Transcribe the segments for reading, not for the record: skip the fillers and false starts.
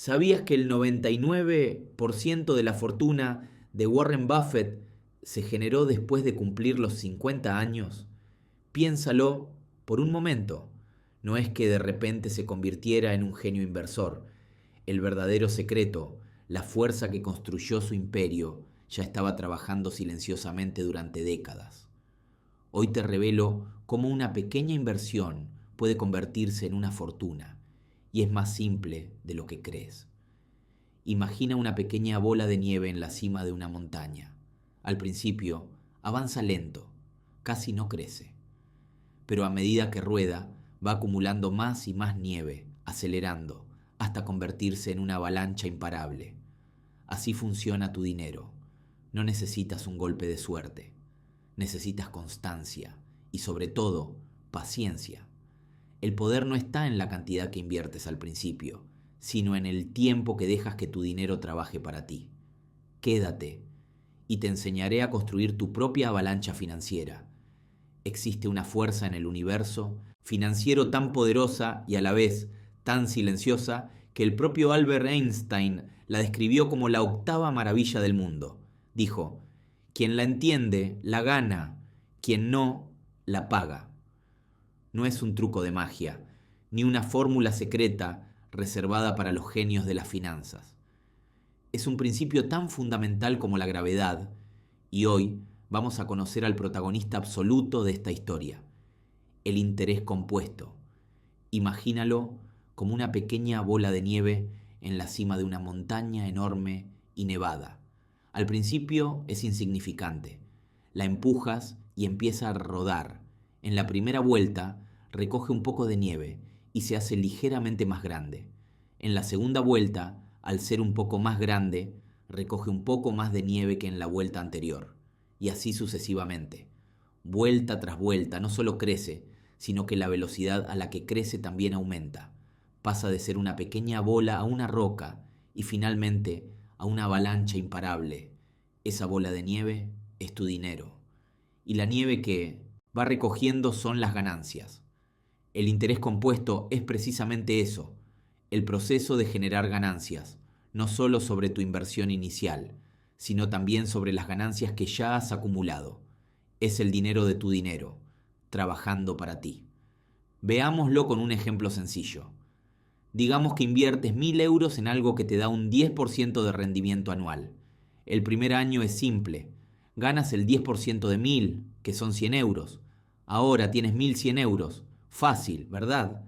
¿Sabías que el 99% de la fortuna de Warren Buffett se generó después de cumplir los 50 años? Piénsalo por un momento. No es que de repente se convirtiera en un genio inversor. El verdadero secreto, la fuerza que construyó su imperio, ya estaba trabajando silenciosamente durante décadas. Hoy te revelo cómo una pequeña inversión puede convertirse en una fortuna, y es más simple de lo que crees. Imagina una pequeña bola de nieve en la cima de una montaña. Al principio, avanza lento, casi no crece, pero a medida que rueda, va acumulando más y más nieve, acelerando, hasta convertirse en una avalancha imparable. Así funciona tu dinero. No necesitas un golpe de suerte. Necesitas constancia y, sobre todo, paciencia. El poder no está en la cantidad que inviertes al principio, sino en el tiempo que dejas que tu dinero trabaje para ti. Quédate y te enseñaré a construir tu propia avalancha financiera. Existe una fuerza en el universo financiero tan poderosa y a la vez tan silenciosa que el propio Albert Einstein la describió como la octava maravilla del mundo. Dijo: quien la entiende, la gana; quien no, la paga. No es un truco de magia, ni una fórmula secreta reservada para los genios de las finanzas. Es un principio tan fundamental como la gravedad, y hoy vamos a conocer al protagonista absoluto de esta historia, el interés compuesto. Imagínalo como una pequeña bola de nieve en la cima de una montaña enorme y nevada. Al principio es insignificante. La empujas y empieza a rodar. En la primera vuelta recoge un poco de nieve y se hace ligeramente más grande. En la segunda vuelta, al ser un poco más grande, recoge un poco más de nieve que en la vuelta anterior. Y así sucesivamente. Vuelta tras vuelta no solo crece, sino que la velocidad a la que crece también aumenta. Pasa de ser una pequeña bola a una roca y finalmente a una avalancha imparable. Esa bola de nieve es tu dinero. Y la nieve que va recogiendo son las ganancias. El interés compuesto es precisamente eso, el proceso de generar ganancias, no solo sobre tu inversión inicial, sino también sobre las ganancias que ya has acumulado. Es el dinero de tu dinero, trabajando para ti. Veámoslo con un ejemplo sencillo. Digamos que inviertes 1.000 euros en algo que te da un 10% de rendimiento anual. El primer año es simple. Ganas el 10% de 1.000, que son 100 euros. Ahora tienes 1.100 euros. Fácil, ¿verdad?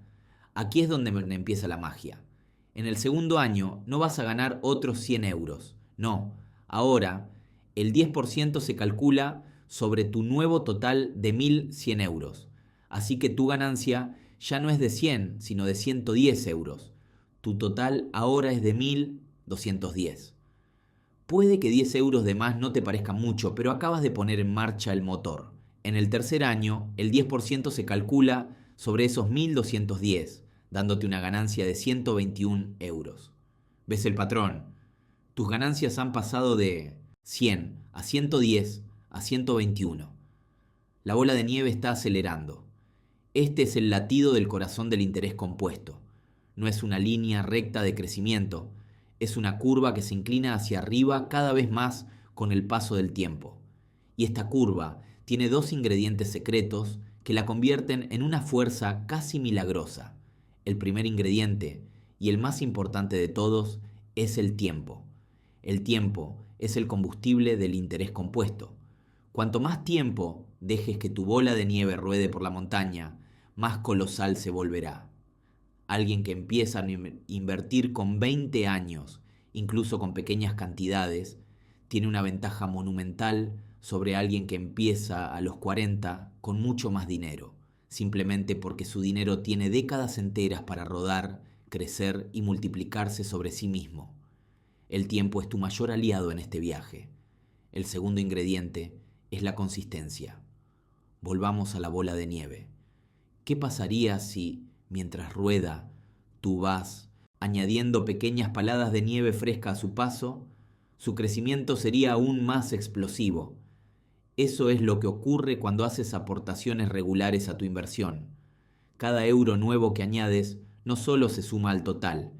Aquí es donde empieza la magia. En el segundo año no vas a ganar otros 100 euros. No. Ahora el 10% se calcula sobre tu nuevo total de 1.100 euros. Así que tu ganancia ya no es de 100, sino de 110 euros. Tu total ahora es de 1.210. Puede que 10 euros de más no te parezcan mucho, pero acabas de poner en marcha el motor. En el tercer año, el 10% se calcula sobre esos 1.210, dándote una ganancia de 121 euros. ¿Ves el patrón? Tus ganancias han pasado de 100 a 110 a 121. La bola de nieve está acelerando. Este es el latido del corazón del interés compuesto. No es una línea recta de crecimiento, es una curva que se inclina hacia arriba cada vez más con el paso del tiempo. Y esta curva tiene dos ingredientes secretos que la convierten en una fuerza casi milagrosa. El primer ingrediente, y el más importante de todos, es el tiempo. El tiempo es el combustible del interés compuesto. Cuanto más tiempo dejes que tu bola de nieve ruede por la montaña, más colosal se volverá. Alguien que empieza a invertir con 20 años, incluso con pequeñas cantidades, tiene una ventaja monumental sobre alguien que empieza a los 40 con mucho más dinero, simplemente porque su dinero tiene décadas enteras para rodar, crecer y multiplicarse sobre sí mismo. El tiempo es tu mayor aliado en este viaje. El segundo ingrediente es la consistencia. Volvamos a la bola de nieve. ¿Qué pasaría si, mientras rueda, tú vas añadiendo pequeñas paladas de nieve fresca a su paso? Su crecimiento sería aún más explosivo. Eso es lo que ocurre cuando haces aportaciones regulares a tu inversión. Cada euro nuevo que añades no solo se suma al total,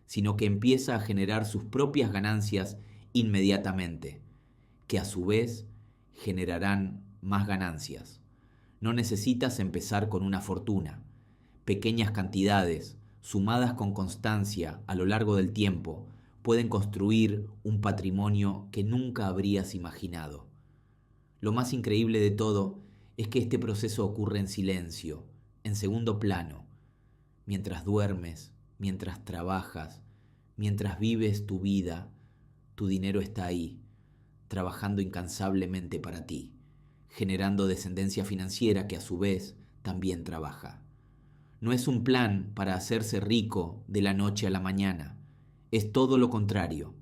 sino que empieza a generar sus propias ganancias inmediatamente, que a su vez generarán más ganancias. No necesitas empezar con una fortuna. Pequeñas cantidades, sumadas con constancia a lo largo del tiempo, pueden construir un patrimonio que nunca habrías imaginado. Lo más increíble de todo es que este proceso ocurre en silencio, en segundo plano, mientras duermes, mientras trabajas, mientras vives tu vida. Tu dinero está ahí, trabajando incansablemente para ti, generando descendencia financiera que a su vez también trabaja. No es un plan para hacerse rico de la noche a la mañana, es todo lo contrario.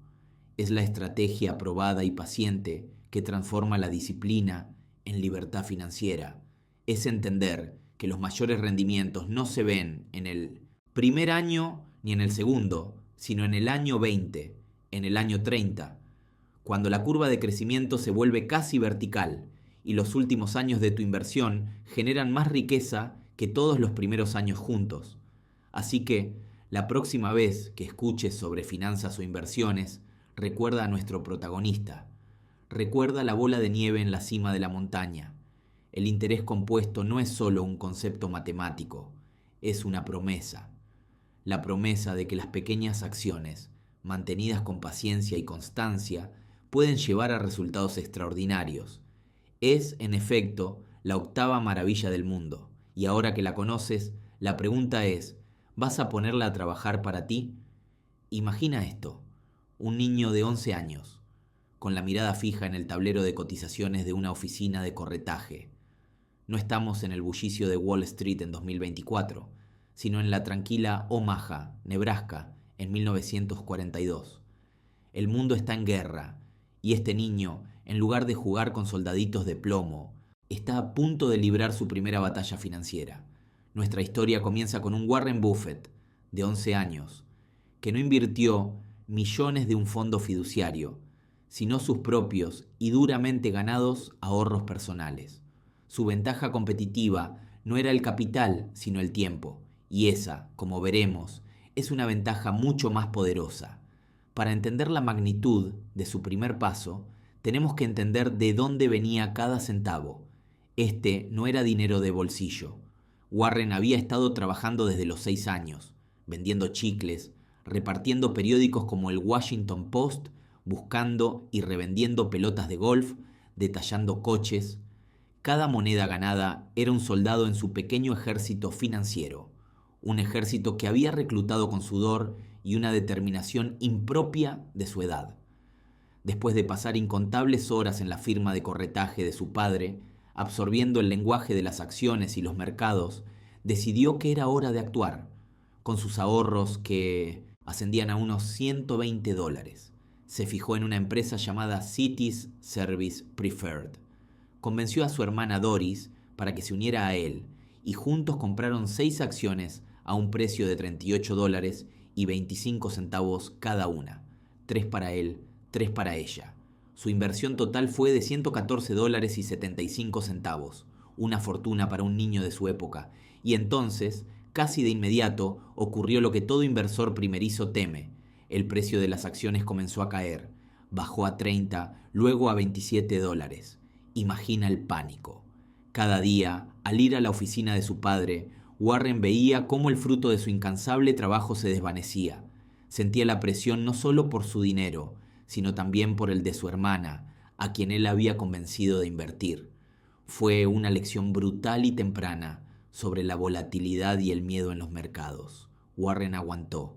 Es la estrategia probada y paciente que transforma la disciplina en libertad financiera. Es entender que los mayores rendimientos no se ven en el primer año ni en el segundo, sino en el año 20, en el año 30, cuando la curva de crecimiento se vuelve casi vertical y los últimos años de tu inversión generan más riqueza que todos los primeros años juntos. Así que, la próxima vez que escuches sobre finanzas o inversiones, recuerda a nuestro protagonista. Recuerda la bola de nieve en la cima de la montaña. El interés compuesto no es solo un concepto matemático, es una promesa. La promesa de que las pequeñas acciones, mantenidas con paciencia y constancia, pueden llevar a resultados extraordinarios. Es, en efecto, la octava maravilla del mundo. Y ahora que la conoces, la pregunta es, ¿vas a ponerla a trabajar para ti? Imagina esto, un niño de 11 años, con la mirada fija en el tablero de cotizaciones de una oficina de corretaje. No estamos en el bullicio de Wall Street en 2024, sino en la tranquila Omaha, Nebraska, en 1942. El mundo está en guerra, y este niño, en lugar de jugar con soldaditos de plomo, está a punto de librar su primera batalla financiera. Nuestra historia comienza con un Warren Buffett, de 11 años, que no invirtió millones de un fondo fiduciario, sino sus propios y duramente ganados ahorros personales. Su ventaja competitiva no era el capital, sino el tiempo, y esa, como veremos, es una ventaja mucho más poderosa. Para entender la magnitud de su primer paso, tenemos que entender de dónde venía cada centavo. Este no era dinero de bolsillo. Warren había estado trabajando desde los 6 años, vendiendo chicles, repartiendo periódicos como el Washington Post, buscando y revendiendo pelotas de golf, detallando coches. Cada moneda ganada era un soldado en su pequeño ejército financiero, un ejército que había reclutado con sudor y una determinación impropia de su edad. Después de pasar incontables horas en la firma de corretaje de su padre, absorbiendo el lenguaje de las acciones y los mercados, decidió que era hora de actuar, con sus ahorros que ascendían a unos $120. Se fijó en una empresa llamada Cities Service Preferred. Convenció a su hermana Doris para que se uniera a él, y juntos compraron 6 acciones a un precio de $38.25 cada una, 3 para él, 3 para ella. Su inversión total fue de $114.75, una fortuna para un niño de su época, y entonces, casi de inmediato, ocurrió lo que todo inversor primerizo teme. El precio de las acciones comenzó a caer, bajó a 30, luego a $27. Imagina el pánico. Cada día, al ir a la oficina de su padre, Warren veía cómo el fruto de su incansable trabajo se desvanecía. Sentía la presión no solo por su dinero, sino también por el de su hermana, a quien él había convencido de invertir. Fue una lección brutal y temprana sobre la volatilidad y el miedo en los mercados. Warren aguantó.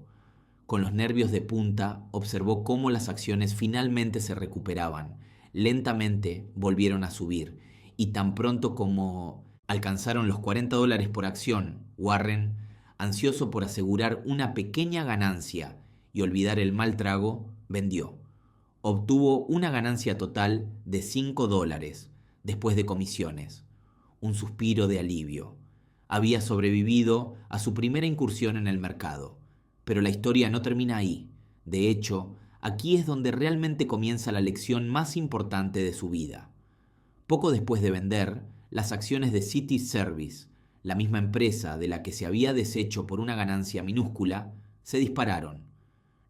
Con los nervios de punta, observó cómo las acciones finalmente se recuperaban. Lentamente volvieron a subir, y tan pronto como alcanzaron los $40 por acción, Warren, ansioso por asegurar una pequeña ganancia y olvidar el mal trago, vendió. Obtuvo una ganancia total de $5 después de comisiones. Un suspiro de alivio. Había sobrevivido a su primera incursión en el mercado. Pero la historia no termina ahí. De hecho, aquí es donde realmente comienza la lección más importante de su vida. Poco después de vender, las acciones de City Service, la misma empresa de la que se había deshecho por una ganancia minúscula, se dispararon.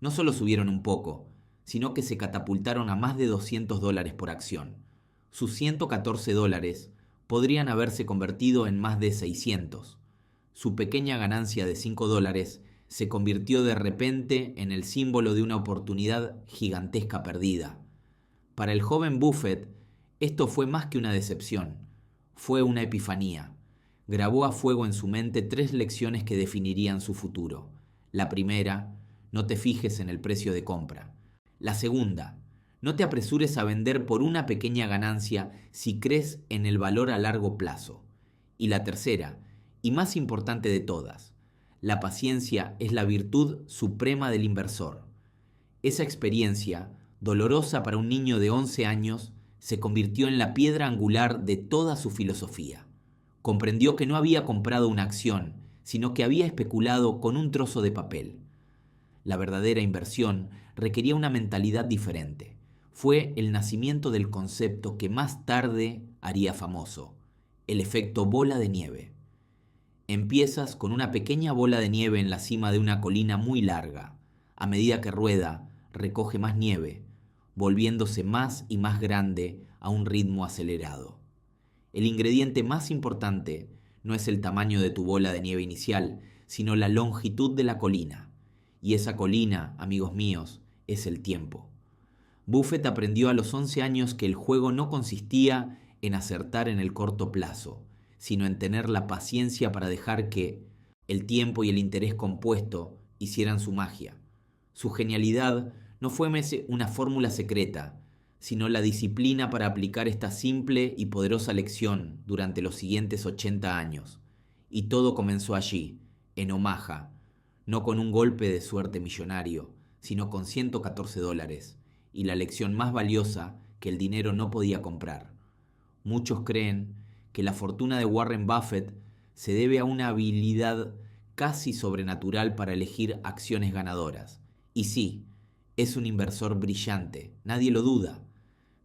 no solo subieron un poco, sino que se catapultaron a más de $200 por acción. Sus $114 podrían haberse convertido en más de 600. Su pequeña ganancia de $5 se convirtió de repente en el símbolo de una oportunidad gigantesca perdida. Para el joven Buffett, esto fue más que una decepción, fue una epifanía. Grabó a fuego en su mente 3 lecciones que definirían su futuro. La primera, no te fijes en el precio de compra. La segunda, no te apresures a vender por una pequeña ganancia si crees en el valor a largo plazo. Y la tercera, y más importante de todas, la paciencia es la virtud suprema del inversor. Esa experiencia, dolorosa para un niño de 11 años, se convirtió en la piedra angular de toda su filosofía. Comprendió que no había comprado una acción, sino que había especulado con un trozo de papel. La verdadera inversión requería una mentalidad diferente. Fue el nacimiento del concepto que más tarde haría famoso, el efecto bola de nieve. Empiezas con una pequeña bola de nieve en la cima de una colina muy larga. A medida que rueda, recoge más nieve, volviéndose más y más grande a un ritmo acelerado. El ingrediente más importante no es el tamaño de tu bola de nieve inicial, sino la longitud de la colina. Y esa colina, amigos míos, es el tiempo. Buffett aprendió a los 11 años que el juego no consistía en acertar en el corto plazo, sino en tener la paciencia para dejar que el tiempo y el interés compuesto hicieran su magia. Su genialidad no fue una fórmula secreta, sino la disciplina para aplicar esta simple y poderosa lección durante los siguientes 80 años. Y todo comenzó allí, en Omaha, no con un golpe de suerte millonario, sino con $114, y la lección más valiosa que el dinero no podía comprar. Muchos creen que la fortuna de Warren Buffett se debe a una habilidad casi sobrenatural para elegir acciones ganadoras. Y sí, es un inversor brillante, nadie lo duda.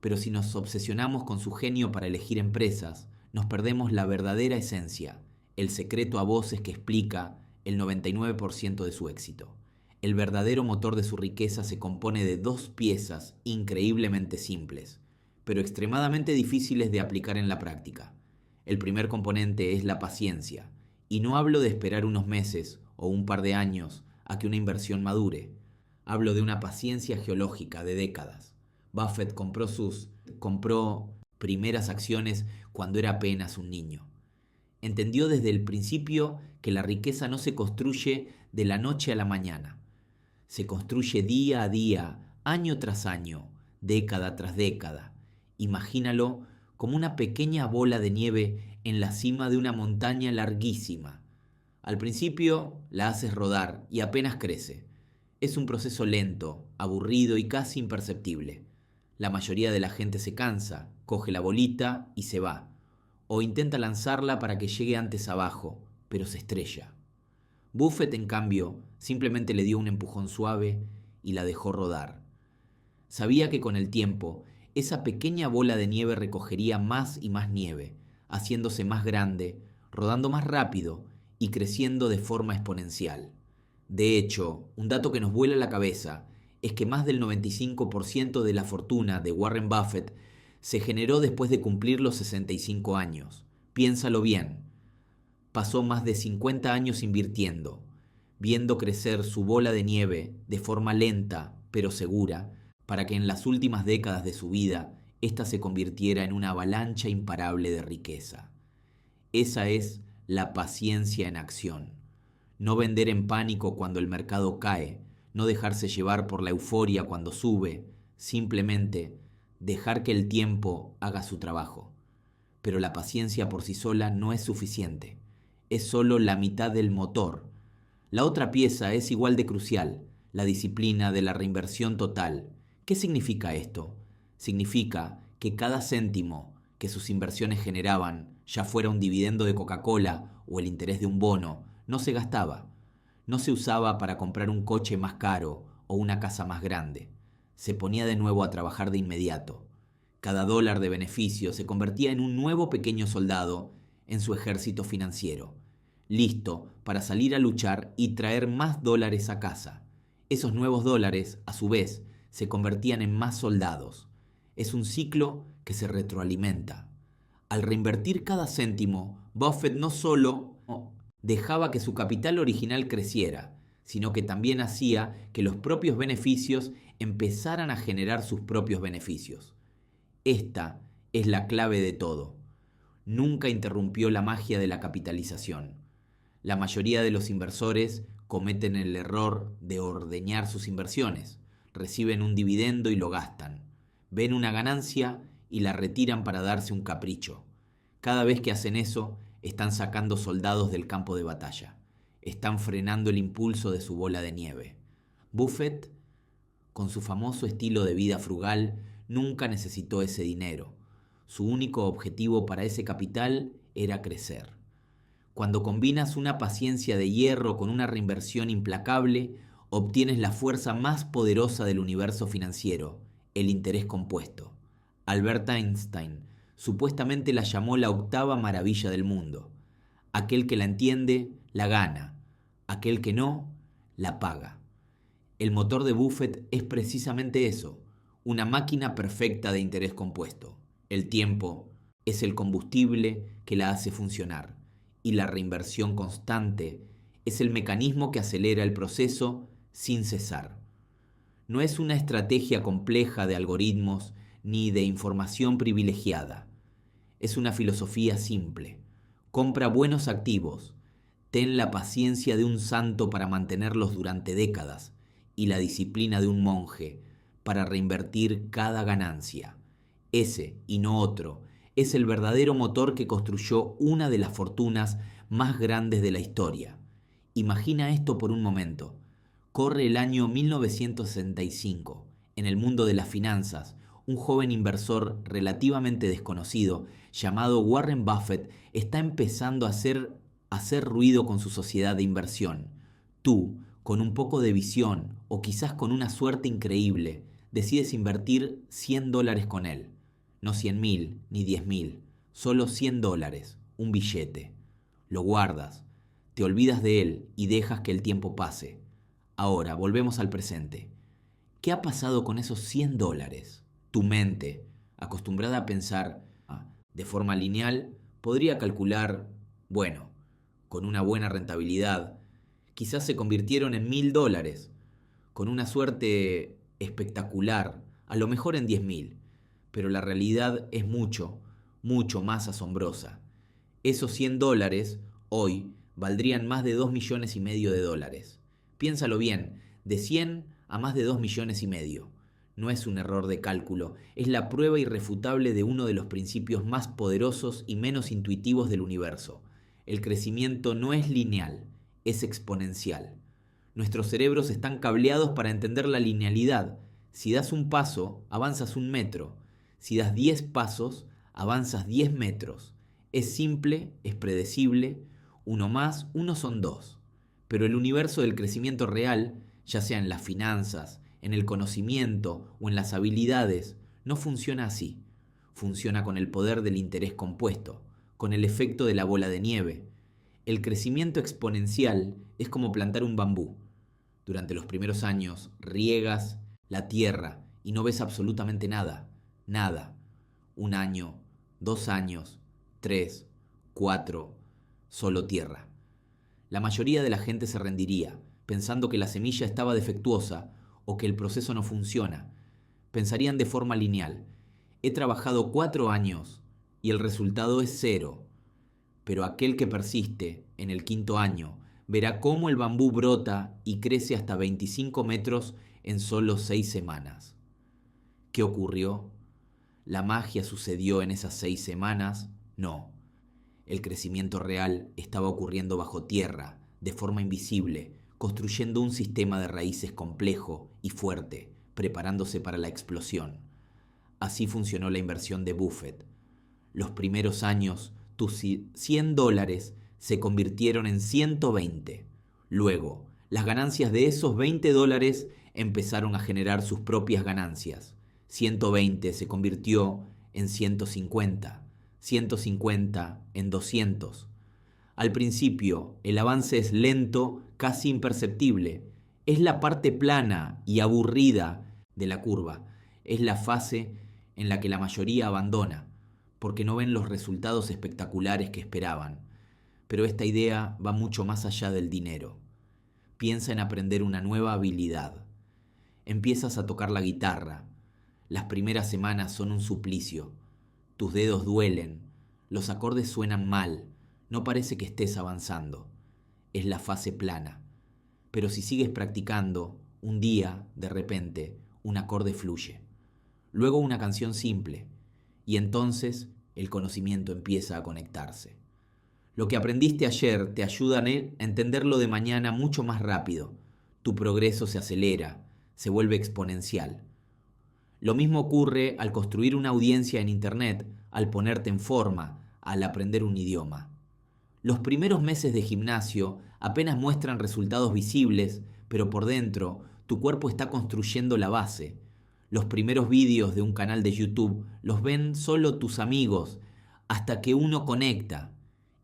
Pero si nos obsesionamos con su genio para elegir empresas, nos perdemos la verdadera esencia, el secreto a voces que explica el 99% de su éxito. El verdadero motor de su riqueza se compone de 2 piezas increíblemente simples, pero extremadamente difíciles de aplicar en la práctica. El primer componente es la paciencia, y no hablo de esperar unos meses o un par de años a que una inversión madure. Hablo de una paciencia geológica de décadas. Buffett compró primeras acciones cuando era apenas un niño. Entendió desde el principio que la riqueza no se construye de la noche a la mañana. Se construye día a día, año tras año, década tras década. Imagínalo como una pequeña bola de nieve en la cima de una montaña larguísima. Al principio la haces rodar y apenas crece. Es un proceso lento, aburrido y casi imperceptible. La mayoría de la gente se cansa, coge la bolita y se va, o intenta lanzarla para que llegue antes abajo, pero se estrella. Buffett, en cambio, simplemente le dio un empujón suave y la dejó rodar. Sabía que con el tiempo, esa pequeña bola de nieve recogería más y más nieve, haciéndose más grande, rodando más rápido y creciendo de forma exponencial. De hecho, un dato que nos vuela la cabeza es que más del 95% de la fortuna de Warren Buffett se generó después de cumplir los 65 años. Piénsalo bien. Pasó más de 50 años invirtiendo, viendo crecer su bola de nieve de forma lenta pero segura, para que en las últimas décadas de su vida ésta se convirtiera en una avalancha imparable de riqueza. Esa es la paciencia en acción. No vender en pánico cuando el mercado cae, no dejarse llevar por la euforia cuando sube, simplemente dejar que el tiempo haga su trabajo. Pero la paciencia por sí sola no es suficiente, es solo la mitad del motor. La otra pieza es igual de crucial, la disciplina de la reinversión total. ¿Qué significa esto? Significa que cada céntimo que sus inversiones generaban, ya fuera un dividendo de Coca-Cola o el interés de un bono, no se gastaba. No se usaba para comprar un coche más caro o una casa más grande. Se ponía de nuevo a trabajar de inmediato. Cada dólar de beneficio se convertía en un nuevo pequeño soldado en su ejército financiero, listo para salir a luchar y traer más dólares a casa. Esos nuevos dólares, a su vez, se convertían en más soldados. Es un ciclo que se retroalimenta. Al reinvertir cada céntimo, Buffett no solo dejaba que su capital original creciera, sino que también hacía que los propios beneficios empezaran a generar sus propios beneficios. Esta es la clave de todo. Nunca interrumpió la magia de la capitalización. La mayoría de los inversores cometen el error de ordeñar sus inversiones. Reciben un dividendo y lo gastan. Ven una ganancia y la retiran para darse un capricho. Cada vez que hacen eso, están sacando soldados del campo de batalla. Están frenando el impulso de su bola de nieve. Buffett, con su famoso estilo de vida frugal, nunca necesitó ese dinero. Su único objetivo para ese capital era crecer. Cuando combinas una paciencia de hierro con una reinversión implacable, obtienes la fuerza más poderosa del universo financiero, el interés compuesto. Albert Einstein supuestamente la llamó la octava maravilla del mundo. Aquel que la entiende, la gana. Aquel que no, la paga. El motor de Buffett es precisamente eso, una máquina perfecta de interés compuesto. El tiempo es el combustible que la hace funcionar y la reinversión constante es el mecanismo que acelera el proceso sin cesar. No es una estrategia compleja de algoritmos ni de información privilegiada. Es una filosofía simple. Compra buenos activos, ten la paciencia de un santo para mantenerlos durante décadas y la disciplina de un monje para reinvertir cada ganancia. Ese, y no otro, es el verdadero motor que construyó una de las fortunas más grandes de la historia. Imagina esto por un momento. Corre el año 1965. En el mundo de las finanzas, un joven inversor relativamente desconocido llamado Warren Buffett está empezando a hacer ruido con su sociedad de inversión. Tú, con un poco de visión o quizás con una suerte increíble, decides invertir $100 con él. No 100.000 ni 10.000, solo $100, un billete. Lo guardas, te olvidas de él y dejas que el tiempo pase. Ahora, volvemos al presente. ¿Qué ha pasado con esos $100? Tu mente, acostumbrada a pensar de forma lineal, podría calcular, bueno, con una buena rentabilidad, quizás se convirtieron en $1.000, con una suerte espectacular, a lo mejor en 10.000. Pero la realidad es mucho, mucho más asombrosa. Esos $100 hoy valdrían más de 2,5 millones de dólares. Piénsalo bien, de 100 a más de 2,5 millones. No es un error de cálculo, es la prueba irrefutable de uno de los principios más poderosos y menos intuitivos del universo. El crecimiento no es lineal, es exponencial. Nuestros cerebros están cableados para entender la linealidad. Si das un paso, avanzas 1 metro. Si das 10 pasos, avanzas 10 metros. Es simple, es predecible, 1 más 1 son 2. Pero el universo del crecimiento real, ya sea en las finanzas, en el conocimiento o en las habilidades, no funciona así. Funciona con el poder del interés compuesto, con el efecto de la bola de nieve. El crecimiento exponencial es como plantar un bambú. Durante los primeros años riegas la tierra y no ves absolutamente nada. Nada. 1 año, 2 años, 3, 4, solo tierra. La mayoría de la gente se rendiría, pensando que la semilla estaba defectuosa o que el proceso no funciona. Pensarían de forma lineal. He trabajado 4 años y el resultado es 0. Pero aquel que persiste en el 5.º año verá cómo el bambú brota y crece hasta 25 metros en solo 6 semanas. ¿Qué ocurrió? ¿La magia sucedió en esas 6 semanas? No. El crecimiento real estaba ocurriendo bajo tierra, de forma invisible, construyendo un sistema de raíces complejo y fuerte, preparándose para la explosión. Así funcionó la inversión de Buffett. Los primeros años, tus $100 se convirtieron en 120. Luego, las ganancias de esos $20 empezaron a generar sus propias ganancias. 120 se convirtió en 150, 150 en 200. Al principio, el avance es lento, casi imperceptible. Es la parte plana y aburrida de la curva. Es la fase en la que la mayoría abandona, porque no ven los resultados espectaculares que esperaban. Pero esta idea va mucho más allá del dinero. Piensa en aprender una nueva habilidad. Empiezas a tocar la guitarra. Las primeras semanas son un suplicio. Tus dedos duelen. Los acordes suenan mal. No parece que estés avanzando. Es la fase plana. Pero si sigues practicando, un día, de repente, un acorde fluye. Luego una canción simple. Y entonces el conocimiento empieza a conectarse. Lo que aprendiste ayer te ayuda a entenderlo de mañana mucho más rápido. Tu progreso se acelera, se vuelve exponencial. Lo mismo ocurre al construir una audiencia en Internet, al ponerte en forma, al aprender un idioma. Los primeros meses de gimnasio apenas muestran resultados visibles, pero por dentro tu cuerpo está construyendo la base. Los primeros vídeos de un canal de YouTube los ven solo tus amigos, hasta que uno conecta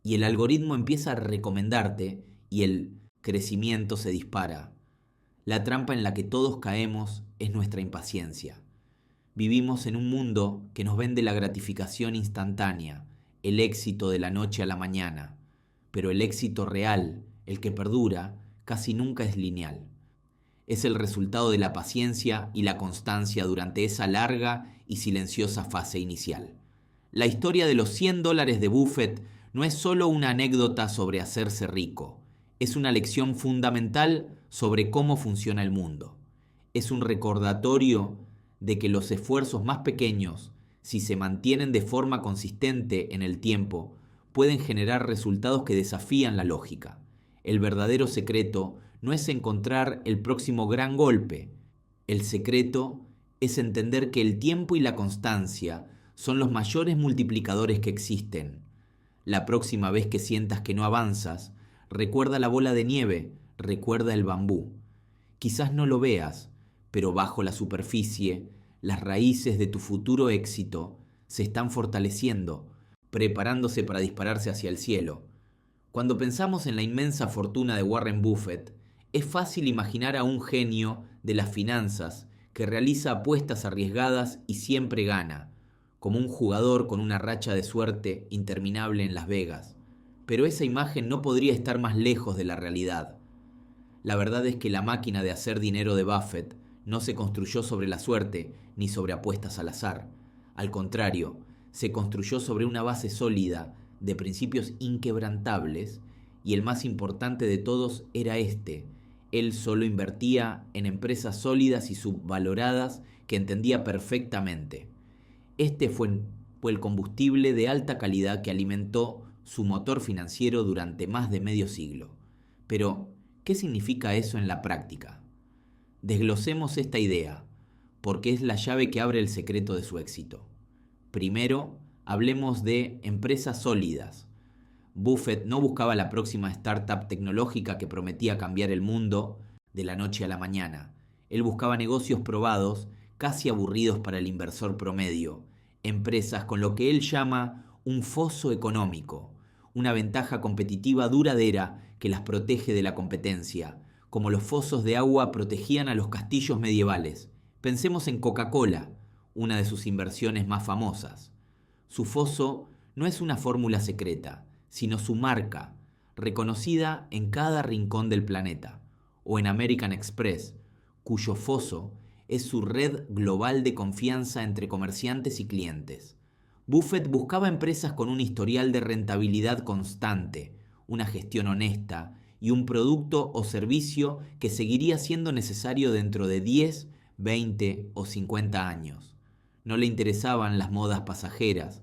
y el algoritmo empieza a recomendarte y el crecimiento se dispara. La trampa en la que todos caemos es nuestra impaciencia. Vivimos en un mundo que nos vende la gratificación instantánea, el éxito de la noche a la mañana, pero el éxito real, el que perdura, casi nunca es lineal. Es el resultado de la paciencia y la constancia durante esa larga y silenciosa fase inicial. La historia de los $100 de Buffett no es solo una anécdota sobre hacerse rico, es una lección fundamental sobre cómo funciona el mundo. Es un recordatorio de que los esfuerzos más pequeños, si se mantienen de forma consistente en el tiempo, pueden generar resultados que desafían la lógica. El verdadero secreto no es encontrar el próximo gran golpe. El secreto es entender que el tiempo y la constancia son los mayores multiplicadores que existen. La próxima vez que sientas que no avanzas, recuerda la bola de nieve, recuerda el bambú. Quizás no lo veas, pero bajo la superficie, las raíces de tu futuro éxito se están fortaleciendo, preparándose para dispararse hacia el cielo. Cuando pensamos en la inmensa fortuna de Warren Buffett, es fácil imaginar a un genio de las finanzas que realiza apuestas arriesgadas y siempre gana, como un jugador con una racha de suerte interminable en Las Vegas. Pero esa imagen no podría estar más lejos de la realidad. La verdad es que la máquina de hacer dinero de Buffett no se construyó sobre la suerte ni sobre apuestas al azar. Al contrario, se construyó sobre una base sólida de principios inquebrantables y el más importante de todos era este. Él solo invertía en empresas sólidas y subvaloradas que entendía perfectamente. Este fue el combustible de alta calidad que alimentó su motor financiero durante más de medio siglo. Pero, ¿qué significa eso en la práctica? Desglosemos esta idea, porque es la llave que abre el secreto de su éxito. Primero, hablemos de empresas sólidas. Buffett no buscaba la próxima startup tecnológica que prometía cambiar el mundo de la noche a la mañana. Él buscaba negocios probados, casi aburridos para el inversor promedio, empresas con lo que él llama un foso económico, una ventaja competitiva duradera que las protege de la competencia, como los fosos de agua protegían a los castillos medievales. Pensemos en Coca-Cola, una de sus inversiones más famosas. Su foso no es una fórmula secreta, sino su marca, reconocida en cada rincón del planeta, o en American Express, cuyo foso es su red global de confianza entre comerciantes y clientes. Buffett buscaba empresas con un historial de rentabilidad constante, una gestión honesta y un producto o servicio que seguiría siendo necesario dentro de 10, 20 o 50 años. No le interesaban las modas pasajeras.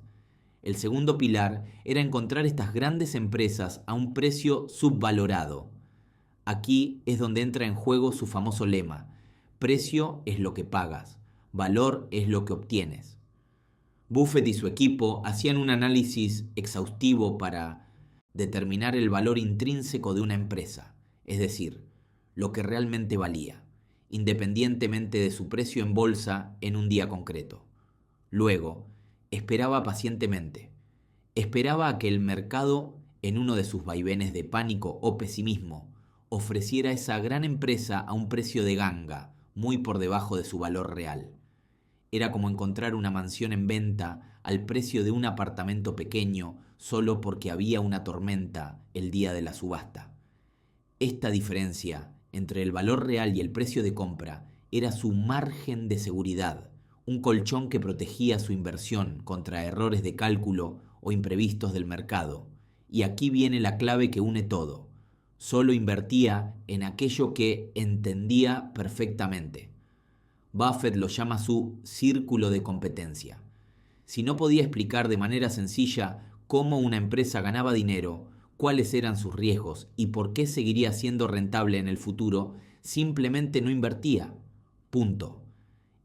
El segundo pilar era encontrar estas grandes empresas a un precio subvalorado. Aquí es donde entra en juego su famoso lema: precio es lo que pagas, valor es lo que obtienes. Buffett y su equipo hacían un análisis exhaustivo para determinar el valor intrínseco de una empresa, es decir, lo que realmente valía, independientemente de su precio en bolsa en un día concreto. Luego, esperaba pacientemente. Esperaba a que el mercado, en uno de sus vaivenes de pánico o pesimismo, ofreciera esa gran empresa a un precio de ganga, muy por debajo de su valor real. Era como encontrar una mansión en venta al precio de un apartamento pequeño solo porque había una tormenta el día de la subasta. Esta diferencia entre el valor real y el precio de compra era su margen de seguridad, un colchón que protegía su inversión contra errores de cálculo o imprevistos del mercado. Y aquí viene la clave que une todo. Solo invertía en aquello que entendía perfectamente. Buffett lo llama su círculo de competencia. Si no podía explicar de manera sencilla cómo una empresa ganaba dinero, cuáles eran sus riesgos y por qué seguiría siendo rentable en el futuro, simplemente no invertía. Punto.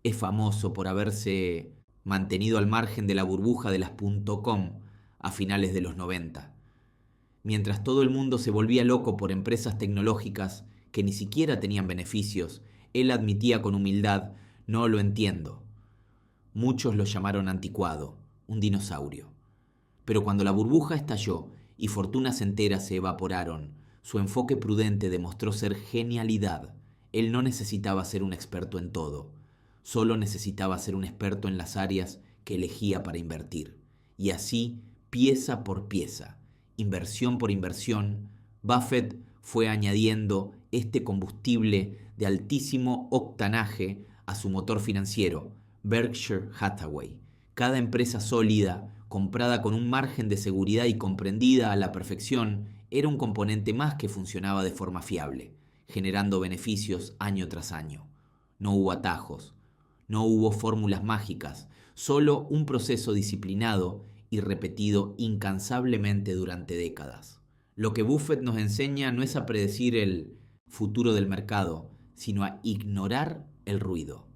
Es famoso por haberse mantenido al margen de la burbuja de las .com a finales de los 90. Mientras todo el mundo se volvía loco por empresas tecnológicas que ni siquiera tenían beneficios, él admitía con humildad: no lo entiendo. Muchos lo llamaron anticuado, un dinosaurio. Pero cuando la burbuja estalló y fortunas enteras se evaporaron, su enfoque prudente demostró ser genialidad. Él no necesitaba ser un experto en todo, solo necesitaba ser un experto en las áreas que elegía para invertir. Y así, pieza por pieza, inversión por inversión, Buffett fue añadiendo este combustible de altísimo octanaje a su motor financiero, Berkshire Hathaway. Cada empresa sólida, comprada con un margen de seguridad y comprendida a la perfección, era un componente más que funcionaba de forma fiable, generando beneficios año tras año. No hubo atajos, no hubo fórmulas mágicas, solo un proceso disciplinado y repetido incansablemente durante décadas. Lo que Buffett nos enseña no es a predecir el futuro del mercado, sino a ignorar el ruido,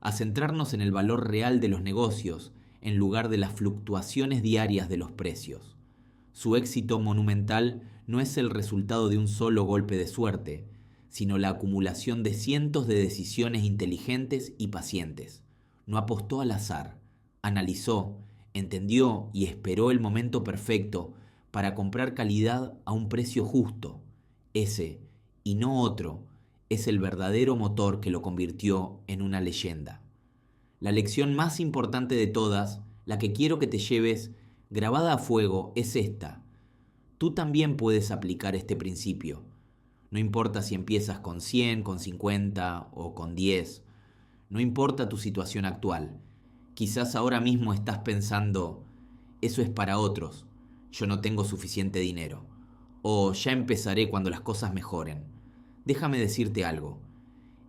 a centrarnos en el valor real de los negocios en lugar de las fluctuaciones diarias de los precios. Su éxito monumental no es el resultado de un solo golpe de suerte, sino la acumulación de cientos de decisiones inteligentes y pacientes. No apostó al azar, analizó, entendió y esperó el momento perfecto para comprar calidad a un precio justo. Ese, y no otro, es el verdadero motor que lo convirtió en una leyenda. La lección más importante de todas, la que quiero que te lleves grabada a fuego, es esta. Tú también puedes aplicar este principio. No importa si empiezas con 100, con 50 o con 10. No importa tu situación actual. Quizás ahora mismo estás pensando: eso es para otros, yo no tengo suficiente dinero. O ya empezaré cuando las cosas mejoren. Déjame decirte algo.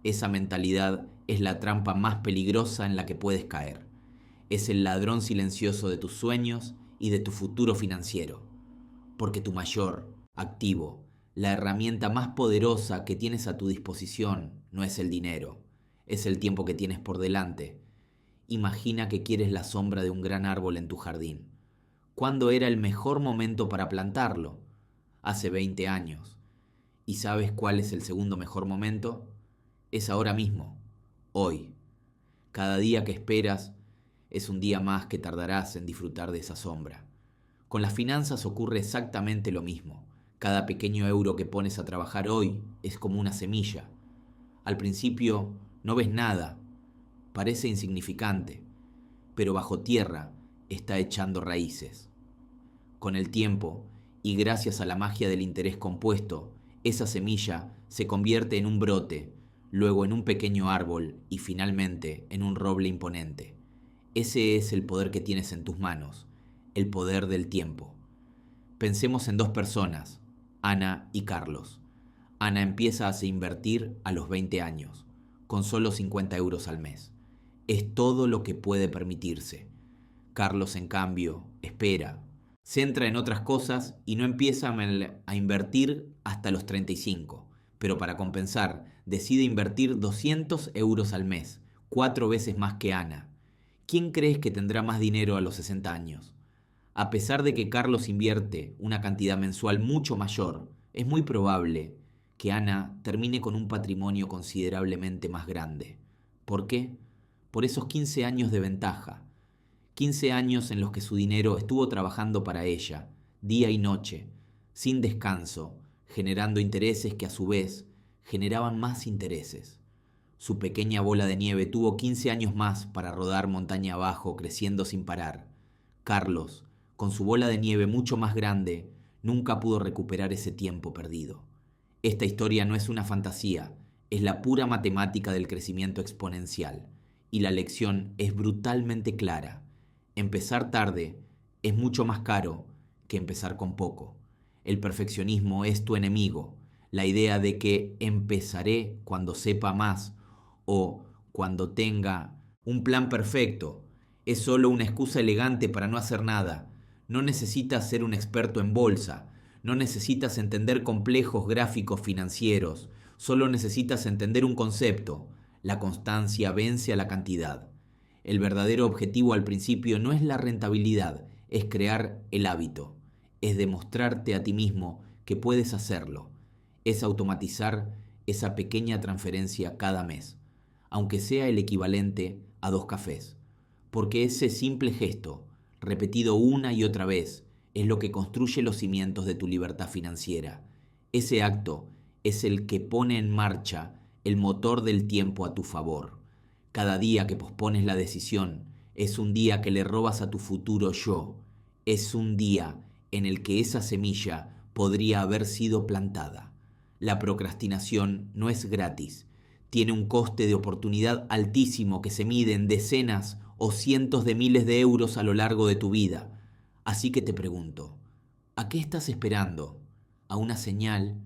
Esa mentalidad es la trampa más peligrosa en la que puedes caer. Es el ladrón silencioso de tus sueños y de tu futuro financiero. Porque tu mayor activo, la herramienta más poderosa que tienes a tu disposición, no es el dinero, es el tiempo que tienes por delante. Imagina que quieres la sombra de un gran árbol en tu jardín. ¿Cuándo era el mejor momento para plantarlo? Hace 20 años. ¿Y sabes cuál es el segundo mejor momento? Es ahora mismo, hoy. Cada día que esperas es un día más que tardarás en disfrutar de esa sombra. Con las finanzas ocurre exactamente lo mismo. Cada pequeño euro que pones a trabajar hoy es como una semilla. Al principio no ves nada, parece insignificante, pero bajo tierra está echando raíces. Con el tiempo, y gracias a la magia del interés compuesto, esa semilla se convierte en un brote, luego en un pequeño árbol y finalmente en un roble imponente. Ese es el poder que tienes en tus manos, el poder del tiempo. Pensemos en dos personas, Ana y Carlos. Ana empieza a invertir a los 20 años, con solo 50 euros al mes. Es todo lo que puede permitirse. Carlos, en cambio, espera, se centra en otras cosas y no empieza a invertir hasta los 35. Pero para compensar, decide invertir 200 euros al mes, 4 veces más que Ana. ¿Quién crees que tendrá más dinero a los 60 años? A pesar de que Carlos invierte una cantidad mensual mucho mayor, es muy probable que Ana termine con un patrimonio considerablemente más grande. ¿Por qué? Por esos 15 años de ventaja. 15 años en los que su dinero estuvo trabajando para ella, día y noche, sin descanso, generando intereses que a su vez generaban más intereses. Su pequeña bola de nieve tuvo 15 años más para rodar montaña abajo, creciendo sin parar. Carlos, con su bola de nieve mucho más grande, nunca pudo recuperar ese tiempo perdido. Esta historia no es una fantasía, es la pura matemática del crecimiento exponencial. Y la lección es brutalmente clara. Empezar tarde es mucho más caro que empezar con poco. El perfeccionismo es tu enemigo. La idea de que empezaré cuando sepa más o cuando tenga un plan perfecto es solo una excusa elegante para no hacer nada. No necesitas ser un experto en bolsa, no necesitas entender complejos gráficos financieros, solo necesitas entender un concepto: la constancia vence a la cantidad. El verdadero objetivo al principio no es la rentabilidad, es crear el hábito, es demostrarte a ti mismo que puedes hacerlo, es automatizar esa pequeña transferencia cada mes, aunque sea el equivalente a 2 cafés, porque ese simple gesto, repetido una y otra vez, es lo que construye los cimientos de tu libertad financiera. Ese acto es el que pone en marcha el motor del tiempo a tu favor. Cada día que pospones la decisión es un día que le robas a tu futuro yo. Es un día en el que esa semilla podría haber sido plantada. La procrastinación no es gratis. Tiene un coste de oportunidad altísimo que se mide en decenas o cientos de miles de euros a lo largo de tu vida. Así que te pregunto, ¿a qué estás esperando? ¿A una señal?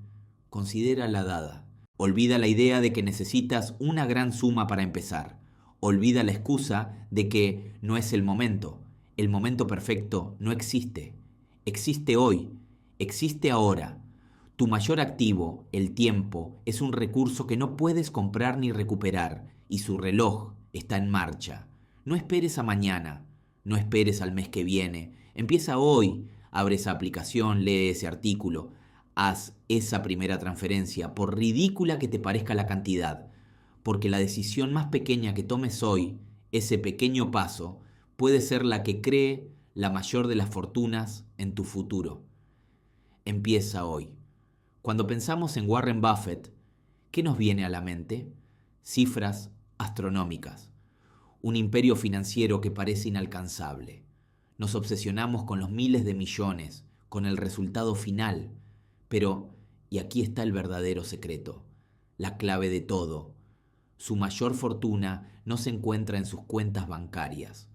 Considérala dada. Olvida la idea de que necesitas una gran suma para empezar. Olvida la excusa de que no es el momento. El momento perfecto no existe. Existe hoy. Existe ahora. Tu mayor activo, el tiempo, es un recurso que no puedes comprar ni recuperar, y su reloj está en marcha. No esperes a mañana. No esperes al mes que viene. Empieza hoy. Abre esa aplicación, lee ese artículo. Haz esa primera transferencia, por ridícula que te parezca la cantidad, porque la decisión más pequeña que tomes hoy, ese pequeño paso, puede ser la que cree la mayor de las fortunas en tu futuro. Empieza hoy. Cuando pensamos en Warren Buffett, ¿qué nos viene a la mente? Cifras astronómicas. Un imperio financiero que parece inalcanzable. Nos obsesionamos con los miles de millones, con el resultado final. Pero, y aquí está el verdadero secreto, la clave de todo: su mayor fortuna no se encuentra en sus cuentas bancarias,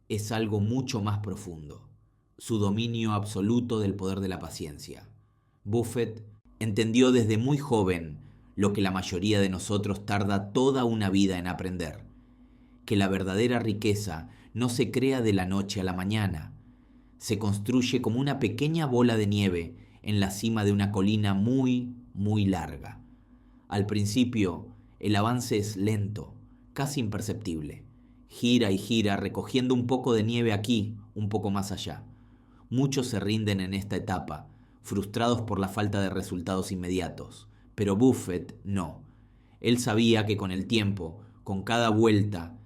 es algo mucho más profundo, su dominio absoluto del poder de la paciencia. Buffett entendió desde muy joven lo que la mayoría de nosotros tarda toda una vida en aprender, que la verdadera riqueza no se crea de la noche a la mañana, se construye como una pequeña bola de nieve en la cima de una colina muy, muy larga. Al principio, el avance es lento, casi imperceptible. Gira y gira, recogiendo un poco de nieve aquí, un poco más allá. Muchos se rinden en esta etapa, frustrados por la falta de resultados inmediatos. Pero Buffett no. Él sabía que con el tiempo, con cada vuelta,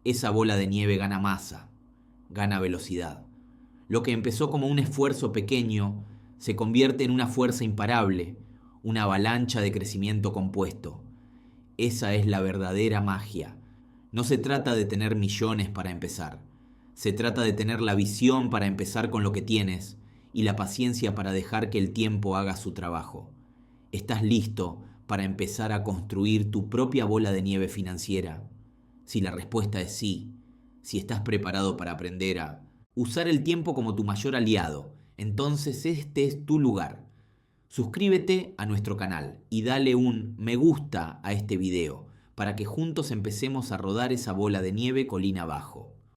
esa bola de nieve gana masa, gana velocidad. Lo que empezó como un esfuerzo pequeño se convierte en una fuerza imparable, una avalancha de crecimiento compuesto. Esa es la verdadera magia. No se trata de tener millones para empezar. Se trata de tener la visión para empezar con lo que tienes y la paciencia para dejar que el tiempo haga su trabajo. ¿Estás listo para empezar a construir tu propia bola de nieve financiera? Si la respuesta es sí, si estás preparado para aprender a usar el tiempo como tu mayor aliado, entonces este es tu lugar. Suscríbete a nuestro canal y dale un me gusta a este video para que juntos empecemos a rodar esa bola de nieve colina abajo.